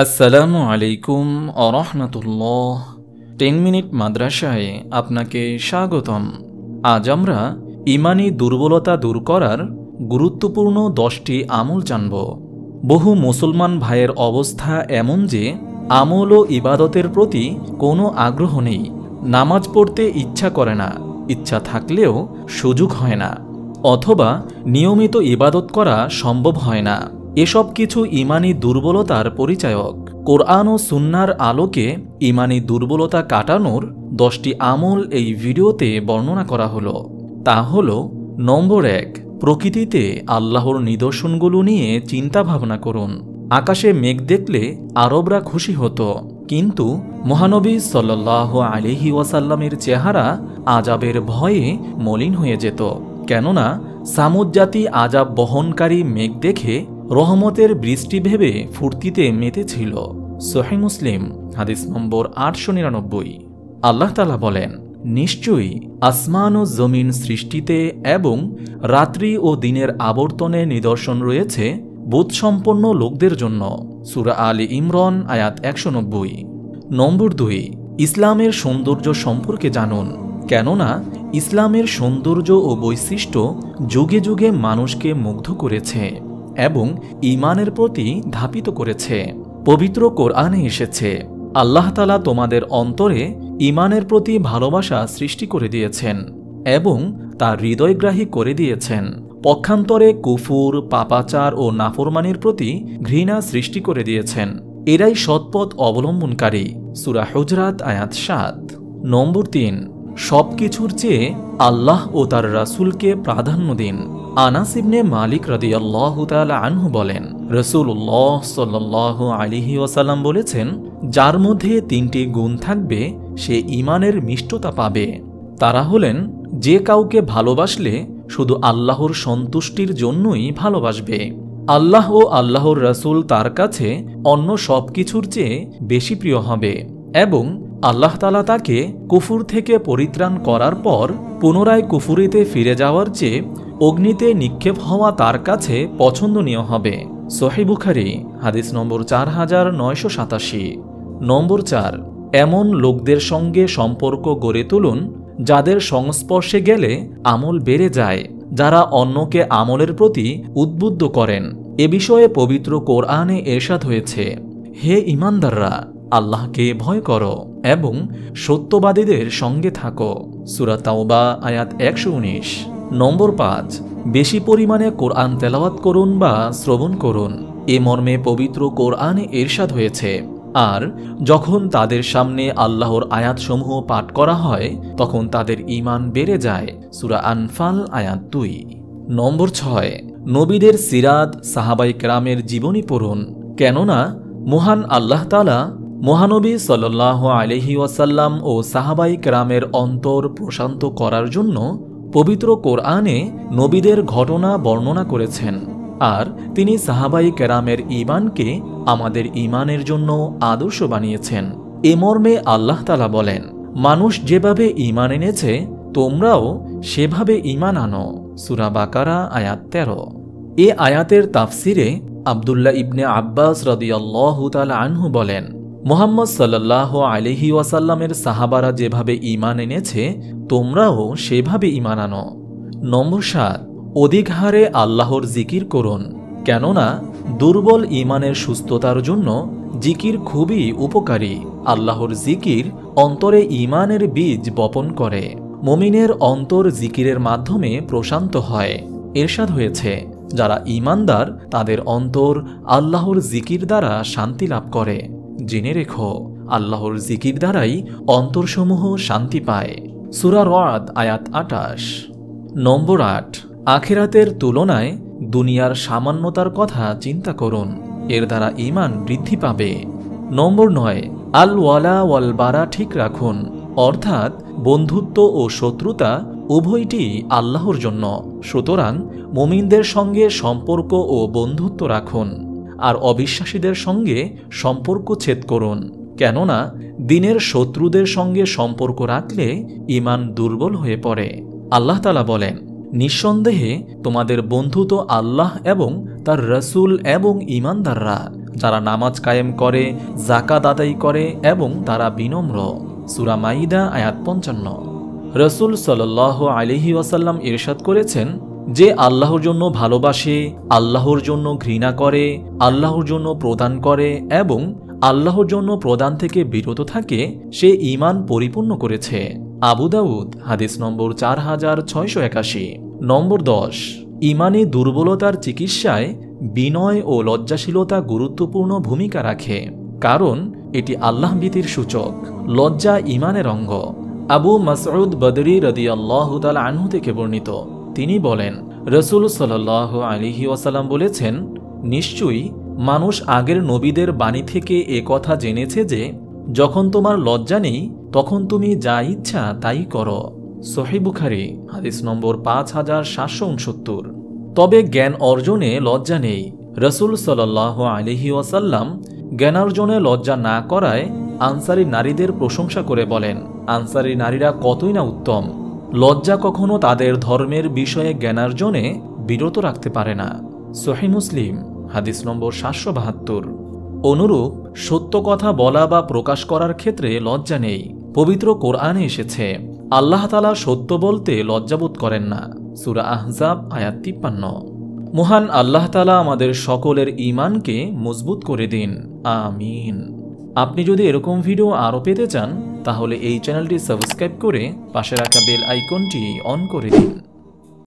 আসসালামু আলাইকুম আরহামাতুল্লাহ। 10 মিনিট মাদ্রাসায় আপনাকে স্বাগতম। আজ আমরা ইমানি দুর্বলতা দূর করার গুরুত্বপূর্ণ 10টি আমল জানব। বহু মুসলমান ভাইয়ের অবস্থা এমন যে আমল ও ইবাদতের প্রতি কোনো আগ্রহ নেই। নামাজ পড়তে ইচ্ছা করে না, ইচ্ছা থাকলেও সুযোগ হয় না, অথবা নিয়মিত ইবাদত করা সম্ভব হয় না। এসব কিছু ইমানি দুর্বলতার পরিচায়ক। কোরআন ও সুন্নাহর আলোকে ইমানি দুর্বলতা কাটানোর 10টি আমল এই ভিডিওতে বর্ণনা করা হলো। তা হলো, নম্বর 1, প্রকৃতিতে আল্লাহর নিদর্শনগুলো নিয়ে চিন্তা ভাবনা করুন। আকাশে মেঘ দেখলে আরবরা খুশি হতো, কিন্তু মহানবী সাল্লাল্লাহু আলাইহি ওয়াসাল্লামের চেহারা আযাবের ভয়ে মলিন হয়ে যেত, কেননা সামুদ জাতি আযাব বহনকারী মেঘ দেখে রহমতের বৃষ্টি ভেবে ফুর্তিতে মেতেছিল। সহিহ মুসলিম হাদিস নম্বর 899। আল্লাহ তাআলা বলেন, নিশ্চয়ই আসমান ও জমিন সৃষ্টিতে এবং রাত্রি ও দিনের আবর্তনে নিদর্শন রয়েছে বোধসম্পন্ন লোকদের জন্য। সূরা আলী ইমরান আয়াত 190। নম্বর 2, ইসলামের সৌন্দর্য সম্পর্কে জানুন, কেননা ইসলামের সৌন্দর্য ও বৈশিষ্ট্য যুগে যুগে মানুষকে মুগ্ধ করেছে এবং ঈমানের প্রতি ধাপিত করেছে। পবিত্র কোরআনে এসেছে, আল্লাহ তাআলা তোমাদের অন্তরে ঈমানের প্রতি ভালোবাসা সৃষ্টি করে দিয়েছেন এবং তা হৃদয়গ্রাহী করে দিয়েছেন। পক্ষান্তরে কুফুর, পাপাচার ও নাফরমানির প্রতি ঘৃণা সৃষ্টি করে দিয়েছেন। এরাই সৎপথ অবলম্বনকারী। সূরা হুজরাত আয়াত 7। নম্বর 3, সবকিছুর চেয়ে আল্লাহ ও তার রাসূলকে প্রাধান্য দিন। আনাস ইবনে মালিক রাদিয়াল্লাহু তাআলা আনহু বলেন, রাসূলুল্লাহ সাল্লাল্লাহু আলাইহি ওয়াসাল্লাম বলেছেন, যার মধ্যে 3টি গুণ থাকবে সে ঈমানের মিষ্টতা পাবে। তারা হলেন, যে কাউকে ভালোবাসলে শুধু আল্লাহর সন্তুষ্টির জন্যই ভালোবাসবে, আল্লাহ ও আল্লাহর রাসূল তার কাছে অন্য সবকিছুর চেয়ে বেশি প্রিয় হবে, এবং আল্লাহ তাআলা তাকে কুফুর থেকে পরিত্রাণ করার পর পুনরায় কুফুরিতে ফিরে যাওয়ার চেয়ে অগ্নিতে নিক্ষেপ হওয়া তার কাছে পছন্দনীয় হবে। সহিহ বুখারী হাদিস নম্বর 4987। নম্বর 4, এমন লোকদের সঙ্গে সম্পর্ক গড়ে তুলুন যাদের সংস্পর্শে গেলে আমল বেড়ে যায়, যারা অন্যকে আমলের প্রতি উদ্বুদ্ধ করেন। এ বিষয়ে পবিত্র কোরআনে ইরশাদ হয়েছে, হে ঈমানদাররা, আল্লাহকে ভয় করো এবং সত্যবাদীদের সঙ্গে থাকো। সূরা তাওবা আয়াত 119। নম্বর 5, বেশি পরিমাণে কোরআন তেলাওয়াত করুন বা শ্রবণ করুন। এ মর্মে পবিত্র কোরআনে ইরশাদ হয়েছে, আর যখন তাদের সামনে আল্লাহর আয়াতসমূহ পাঠ করা হয় তখন তাদের ঈমান বেড়ে যায়। সূরা আনফাল আয়াত 2। নম্বর 6, নবীদের সিরাত, সাহাবায়ে কেরামের জীবনী পড়ুন, কেননা মহান আল্লাহ তাআলা মহানবী সাল্লাল্লাহু আলাইহি ওয়াসাল্লাম ও সাহাবায়ে কেরামের অন্তর প্রশান্ত করার জন্য পবিত্র কোরআনে নবীদের ঘটনা বর্ণনা করেছেন, আর তিনি সাহাবায়ে কেরামের ঈমানকে আমাদের ঈমানের জন্য আদর্শ বানিয়েছেন। এ মর্মে আল্লাহ তাআলা বলেন, মানুষ যেভাবে ঈমান এনেছে তোমরাও সেভাবে ঈমান আনো। সূরা বাকারা আয়াত 13। এ আয়াতের তাফসিরে আব্দুল্লাহ ইবনে আব্বাস রাদিয়াল্লাহু তাআলা আনহু বলেন, মুহাম্মদ সাল্লাল্লাহু আলাইহি ওয়াসাল্লামের সাহাবারা যেভাবে ঈমান এনেছে তোমরাও সেভাবে ঈমান আনো। নম্বর 7, অধিক হারে আল্লাহর জিকির করুন, কেননা দুর্বল ঈমানের সুস্থতার জন্য জিকির খুবই উপকারী। আল্লাহর জিকির অন্তরে ঈমানের বীজ বপন করে। মুমিনের অন্তর জিকিরের মাধ্যমে প্রশান্ত হয়। ইরশাদ হয়েছে, যারা ঈমানদার তাদের অন্তর আল্লাহর জিকির দ্বারা শান্তি লাভ করে। জেনে রেখো, আল্লাহর জিকির দ্বারাই অন্তরসমূহ শান্তি পায়। সূরা রাদ আয়াত 28। নম্বর 8, আখিরাতের তুলনায় দুনিয়ার সামান্যতার কথা চিন্তা করুন, এর দ্বারা ঈমান বৃদ্ধি পাবে। নম্বর 9, আল ওয়ালা ওয়াল বারা ঠিক রাখুন, অর্থাৎ বন্ধুত্ব ও শত্রুতা উভয়টি আল্লাহর জন্য। সুতরাং মুমিনদের সঙ্গে সম্পর্ক ও বন্ধুত্ব রাখুন, আর অবিশ্বাসীদের সঙ্গে সম্পর্ক ছেদ করুন, কেননা দিনের শত্রুদের সঙ্গে সম্পর্ক রাখলে ঈমান দুর্বল হয়ে পড়ে। আল্লাহ তাআলা বলেন, নিঃসন্দেহে তোমাদের বন্ধু তো আল্লাহ এবং তার রাসূল এবং ঈমানদাররা, যারা নামাজ কায়েম করে, যাকাত আদায় করে এবং তারা বিনম্র। সূরা মাইদা আয়াত 55। রাসূল সাল্লাল্লাহু আলাইহি ওয়াসাল্লাম ইরশাদ করেছেন, যে আল্লাহর জন্য ভালোবাসে, আল্লাহর জন্য ঘৃণা করে, আল্লাহর জন্য প্রদান করে এবং আল্লাহর জন্য প্রদান থেকে বিরত থাকে, সে ঈমান পরিপূর্ণ করেছে। আবু দাউদ হাদিস নম্বর 4681। নম্বর 10, ঈমানে দুর্বলতার চিকিৎসায় বিনয় ও লজ্জাশীলতা গুরুত্বপূর্ণ ভূমিকা রাখে, কারণ এটি আল্লাহভীতির সূচক। লজ্জা ঈমানের অঙ্গ। আবু মাসউদ বদরি রাদিয়াল্লাহু তাআলা আনহু থেকে বর্ণিত, তিনি বলেন, রাসূল সাল্লাল্লাহু আলাইহি ওয়াসাল্লাম বলেছেন, নিশ্চয়ই মানুষ আগের নবীদের বাণী থেকে এ কথা জেনেছে যে যখন তোমার লজ্জা নেই তখন তুমি যা ইচ্ছা তাই করো। সহিহ বুখারী হাদিস নম্বর 5769। তবে জ্ঞান অর্জনে লজ্জা নেই। রাসূল সাল্লাল্লাহু আলাইহি ওয়াসাল্লাম জ্ঞানার্জনে লজ্জা না করায় আনসারী নারীদের প্রশংসা করে বলেন, আনসারী নারীরা কতই না উত্তম। লজ্জা কখনো তাদের ধর্মের বিষয়ে জ্ঞানার্জনে বিরত রাখতে পারে না। সহিহ মুসলিম হাদিস নম্বর 772। অনুরূপ সত্য কথা বলা বা প্রকাশ করার ক্ষেত্রে লজ্জা নেই। পবিত্র কোরআনে এসেছে, আল্লাহ তাআলা সত্য বলতে লজ্জাবোধ করেন না। সূরা আহজাব আয়াত 53। মহান আল্লাহ তাআলা আমাদের সকলের ঈমানকে মজবুত করে দিন, আমিন। আপনি যদি এরকম ভিডিও আরও পেতে চান তাহলে এই চ্যানেলটি সাবস্ক্রাইব করে পাশে রাখা বেল আইকনটি অন করে দিন।